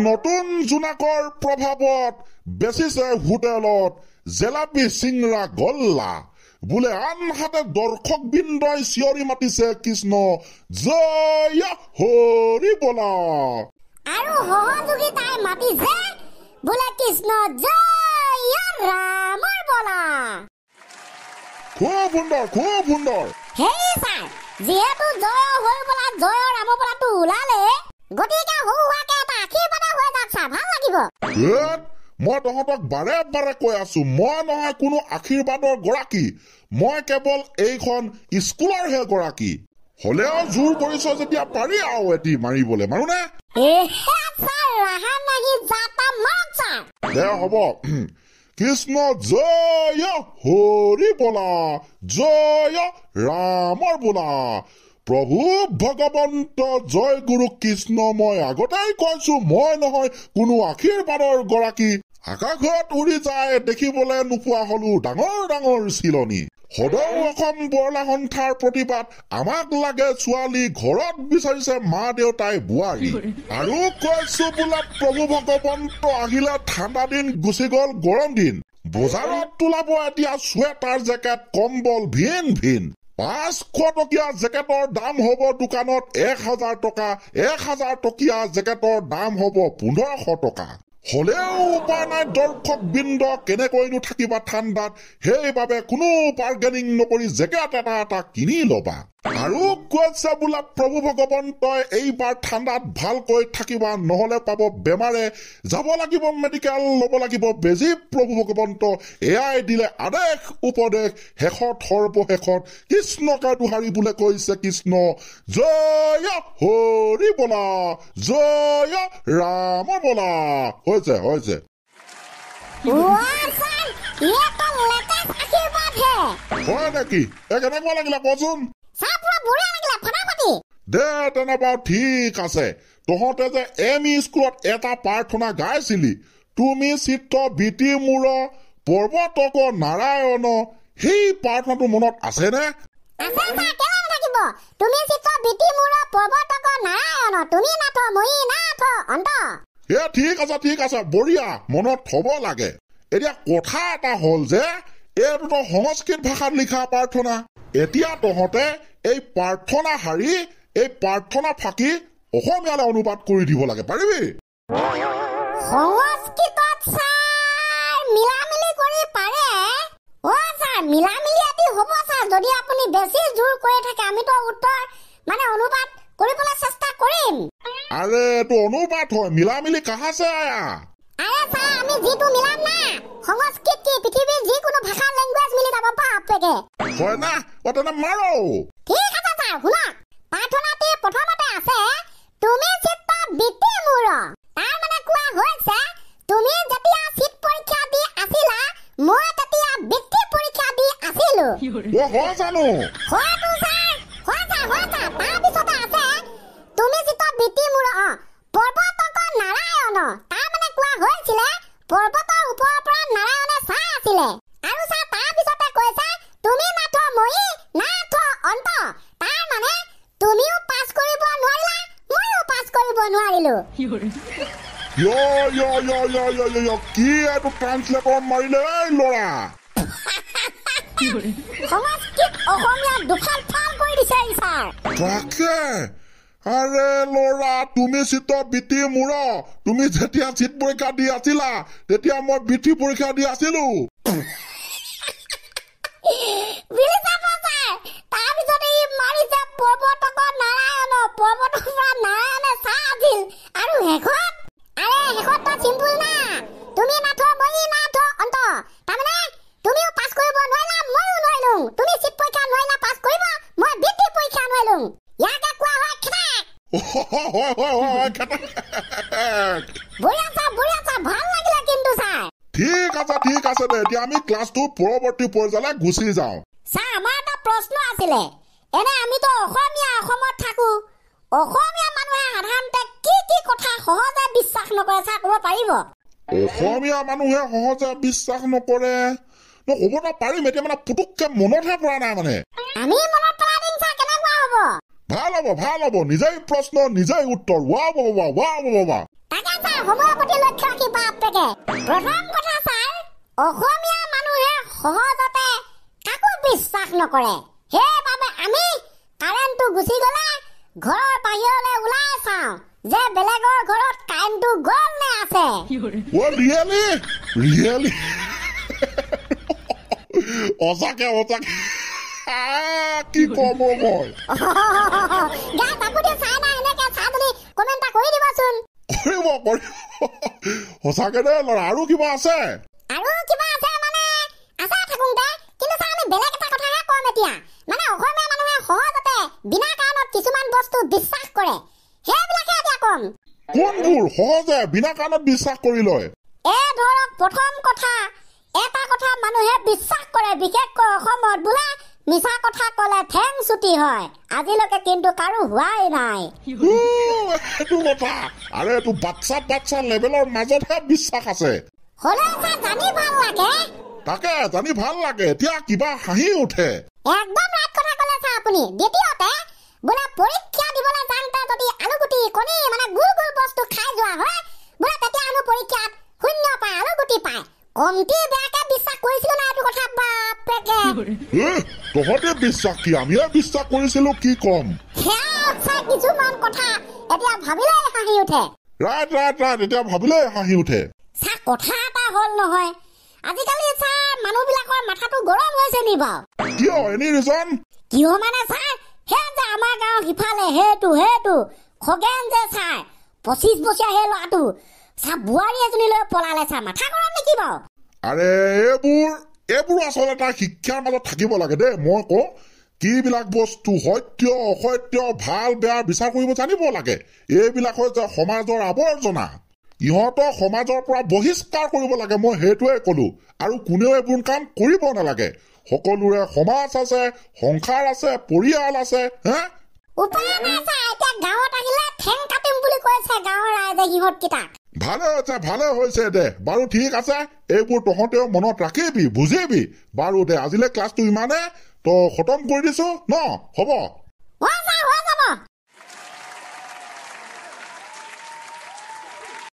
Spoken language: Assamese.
নতুন জোনাকৰ প্ৰভাৱত বেচিছে হোটেলত জেলাপি চিংৰা গল্লা বোলে আনহাতে দৰ্শকবৃন্দই চিঞৰি মাতিছে কৃষ্ণ জয় হৰি বলা আৰু সহযোগিতাই মাতিছে বোলে কৃষ্ণ জয় ৰামৰ বলা। খুব সুন্দৰ হেই ছাৰ, যিহেতু জয় হৰি বলা জয় ৰাম বলাটো ওলালে গতিকে হুৱাকে এটা আশীৰ্বাদ হৈ যাক ছাৰ, ভাল লাগিব। মই তহঁতক বাৰে বাৰে কৈ আছো, মই নহয় কোনো আশীৰ্বাদৰ গৰাকী, মই কেৱল এইখন স্কুলৰহে গৰাকী। হলেও জোৰ কৰিছ যেতিয়া পাৰি আৰু এটি মাৰিবলৈ মাৰোনে? দে হ'ব। কৃষ্ণ জয় হৰি বলা জয় ৰামৰ বোলা। প্ৰভু ভগৱন্ত জয় গুৰু কৃষ্ণ, মই আগতেই কৈছো মই নহয় কোনো আশীৰ্বাদৰ গৰাকী। আকাশত উৰি যায় দেখিবলৈ নোপোৱা হলো ডাঙৰ ডাঙৰ চিলনী। সদৌ অসম বৰলা সন্থাৰ প্ৰতিবাদ, আমাক লাগে ছোৱালী, ঘৰত বিচাৰিছে মা দেউতাই বোৱাৰী। আৰু কৈছো বোলা প্ৰভু ভগৱন্ত আহিলে ঠাণ্ডা দিন গুচি গল গৰম দিন। বজাৰত তোলাব এতিয়া চুৱেটাৰ জেকেট কম্বল ভিন ভিন। 500 টকীয়া জেকেটৰ দাম হব দোকানত 1000 টকা, 1000 টকীয়া জেকেটৰ দাম হব 1500 টকা। হলেও উপায় নাই দৰ্শকবৃন্দ, কেনেকৈনো থাকিবা ঠাণ্ডাত, সেইবাবে কোনো বাৰ্গেনিং নকৰি জেকেট এটা কিনি লবা। আৰু কৈছে বোলা প্ৰভু ভগৱন্তই এইবাৰ ঠাণ্ডাত ভালকৈ থাকিবা, নহলে পাব বেমাৰে, যাব লাগিব মেডিকেল, ল'ব লাগিব বেজি। প্ৰভু ভগৱন্ত এয়াই দিলে আদেশ উপদেশ, শেষত সৰ্বশেষত কৃষ্ণকে দুহাৰি বোলে কৈছে কৃষ্ণ জয় হৰি বলা জয় ৰাম বলা। হৈছে হয় নেকি? কেনেকুৱা লাগিলে কচোন? দে তেনে বাৰু ঠিক আছে। তহঁতে যে ME স্কুলত এটা প্ৰাৰ্থনা গাইছিলি, তুমি চিত্ৰ বিতি মূৰ পৰ্বতক নাৰায়ণ, সেই প্ৰাৰ্থনাটো মনত আছেনে? ঠিক আছে বঢ়িয়া, মনত থব লাগে। এতিয়া কথা এটা হল যে এইটোতো সংস্কৃত ভাষাত লিখা প্ৰাৰ্থনা। এতিয়া তহঁতে এই প্ৰাৰ্থনা শাৰী, এই প্ৰাৰ্থনা ফাঁকি অসমীয়ালৈ অনুবাদ কৰি দিব লাগে, পাৰিবি? যদি আপুনি বেছি জোৰ কৰি থাকে আমিতো উত্তৰ অনুবাদ কৰিবলৈ চেষ্টা কৰিম। আৰে এইটো অনুবাদ হয়, মিলামিলি কাহা সে আয়া? আমি যিটো মিলাম না, সংস্কৃত কি পৃথিৱীৰ যিকোনো ভাষা লেংগুৱেজ মিলি যাব বাপেকে। হয় না? তেনে মাৰো। ঠিক আছে ছাৰ, শুনক। প্ৰাৰ্থনাটি প্ৰথমতে আছে তুমি চিত্ত বিতি মূৰ। তাৰ মানে কোৱা হৈছে তুমি যেতিয়া চিট পৰীক্ষা দি আছিলা, মই তেতিয়া বৃত্তি পৰীক্ষা দি আছিলো। হয় জানো? হয়তো ছাৰ, হয় ছাৰ। তাৰ পিছতে আছে তুমি চিত্ত বিতি মূৰ পৰ্বতক নাৰায়ণ। তাৰ মানে কোৱা হৈছিলে পৰ্বতৰ ওপৰৰ পৰা নাৰায়ণে চাই আছিলে। আৰু ছাৰ তাৰ পিছতে কৈছে তুমি নাথ মই নাথ অন্ত। তাৰ মানে তুমিও পাছ কৰিব নোৱাৰিলা, মইও পাছ কৰিব নোৱাৰিলো। কি এইটো ট্ৰান্সলেটৰ মাৰিলে এই ল'ৰা? সংস্কৃত অসমীয়া দুফাল ফাল কৰি দিছে ছাৰ। তাকে। আৰে ল'ৰা, তুমি চিত্ত বিতি মূৰ, তুমি যেতিয়া চিট পৰীক্ষা দি আছিলা তেতিয়া মই বৃত্তি পৰীক্ষা দি আছিলো। তাৰপিছতে ই মাৰিছে পৰ্বতক নাৰায়ণ, পৰ্বতৰ পৰা নাৰায়ণে চাই আছিল। আৰু শেষত চিম্পুল না, তুমি নাথ মই নাথ অন্ত। তাৰমানে তুমিও পাছ কৰিব নোৱাৰিলা, মইও নোৱাৰিলো। তুমি চিট পৰীক্ষা নোৱাৰিলা পাছ কৰিব, মই বৃত্তি পৰীক্ষা নোৱাৰিলো। ইয়াকে কোৱা হয় খেতাক। বঢ়িয়া, ভাল লাগিলে কিন্তু ছাৰ। ঠিক আছে দে, এতিয়া আমি ক্লাছটো পৰৱৰ্তী পৰ্যায়লৈ গুচি যাওঁ। ছাৰ আমাৰ এটা প্ৰশ্ন আছিলে। এনে আমিতো অসমত থাকো, অসমীয়া মানুহে সাধাৰণতে কি কথা সহজে বিশ্বাস নকৰে ছাৰ, ক'ব পাৰিব? অসমীয়া মানুহে সহজে বিশ্বাস নকৰে ক'বতো পাৰিম, এতিয়া পুতুককে মনতহে পৰা নাই। আমি মনত পেলাই দিম ছাৰ, কেনেকুৱা হ'ব? ভাল হ'ব। নিজেই প্ৰশ্ন নিজেই উত্তৰ। ৱাহ। তাকে ছাৰ সময়ৰ প্ৰতি লক্ষ্য ৰাখি বাপেকে প্ৰথম কথা ছাৰ অসমীয়া মানুহে সহজতে কাকো বিশ্বাস নকৰে সেইবাবে আমি কাৰেণ্টটো গুচি গ'লে ঘৰৰ বাহিৰলৈ ওলাই চাওঁ যে বেলেগৰ ঘৰত কাৰেণ্টটো গ'ল নে আছে ৰিয়েলি সঁচাকে কি কম মই আপুনি চাই নাই এনেকে চাই যদি কমেণ্ট কৰি দিবচোন কৰিব সঁচাকে দে ল'ৰা আৰু কিবা আছে মানে আছে থাকোঁতে কিন্তু ছাৰ আমি বেলেগ এটা কথাহে কম এতিয়া মানে অসমীয়া মানুহে সহজতে বিনা কাৰণত কিছুমান বস্তু বিশ্বাস কৰে সেইবিলাকে এতিয়া কম কোনবোৰ সহজে বিনা কাৰণত বিশ্বাস কৰি লয় ধৰক প্ৰথম কথা এটা কথা মানুহে বিশ্বাস কৰে বিশেষকৈ অসমত বোলে মিছা কথা ক'লে ঠেং চুটি হয় আজিলৈকে কিন্তু কাৰো হোৱাই নাই এইটো কথা আৰু এইটো বাচ্চা লেভেলৰ মাজতহে বিশ্বাস আছে হ'লেও ছাৰ জানি ভাল লাগে তাকে জানি ভাল লাগে এতিয়া কিবা হাঁহি উঠে একদম ৰাইট কথা ক'লে ছাৰ আপুনি দ্বিতীয়তে বোলে পৰীক্ষা দিবলৈ যাওঁতে যদি আলুগুটি কণী মানে গোল গোল বস্তু খাই যোৱা হয় বোলে তেতিয়া হেনো পৰীক্ষাত 0 পায় আলুগুটি পায় কমটি বেয়াকে বিশ্বাস কৰিছিলো না এইটো কথা বাপেকে তহঁতে বিশ্বাস কি আমিহে বিশ্বাস কৰিছিলো কি কম কিছুমান কথা এতিয়া ভাবিলে হাঁহি উঠে ৰাইট এতিয়া ভাবিলে হাঁহি উঠে ছাৰ কথা এটা হ'ল নহয় আজিকালি ছাৰ মানুহবিলাকৰ মাথাটো গৰম হৈছে নি বাৰু কিয় এনি ৰিজন কিয় মানে ছাৰ সেই যে আমাৰ গাঁৱৰ সিফালে সেইটো খগেন যে ছাৰ 25 বছৰীয়া সেই ল'ৰাটো ছাৰ বোৱাৰী এজনীলৈ পলালে ছাৰ মাথা গৰম নেকি বাৰু আৰে এইবোৰ আচলতে তাৰ শিক্ষাৰ মাজত থাকিব লাগে দেই মই কওঁ কিবিলাক বস্তু সত্য অসত্য ভাল বেয়া বিচাৰ কৰিব জানিব লাগে এইবিলাক হৈছে সমাজৰ আৱৰ্জনা ইহঁতক সমাজৰ পৰা বহিষ্কাৰ কৰিব লাগে মই সেইটোৱে ক'লো আৰু কোনেও এইবোৰ কাম কৰিব নালাগে সকলোৰে সমাজ আছে সংসাৰ আছে পৰিয়াল আছে উপায় নাই ছাৰ এতিয়া গাঁৱত আহিলে ঠেং কাটিম বুলি কৈছে গাঁৱৰ ৰাইজে সিহঁতকেইটাক ভালে হৈছে দে বাৰু ঠিক আছে এইবোৰ তহঁতেও মনত ৰাখিবি বুজিবি বাৰু দে আজিলে ক্লাছটো ইমানে তো খতম কৰি দিছো ন হ'ব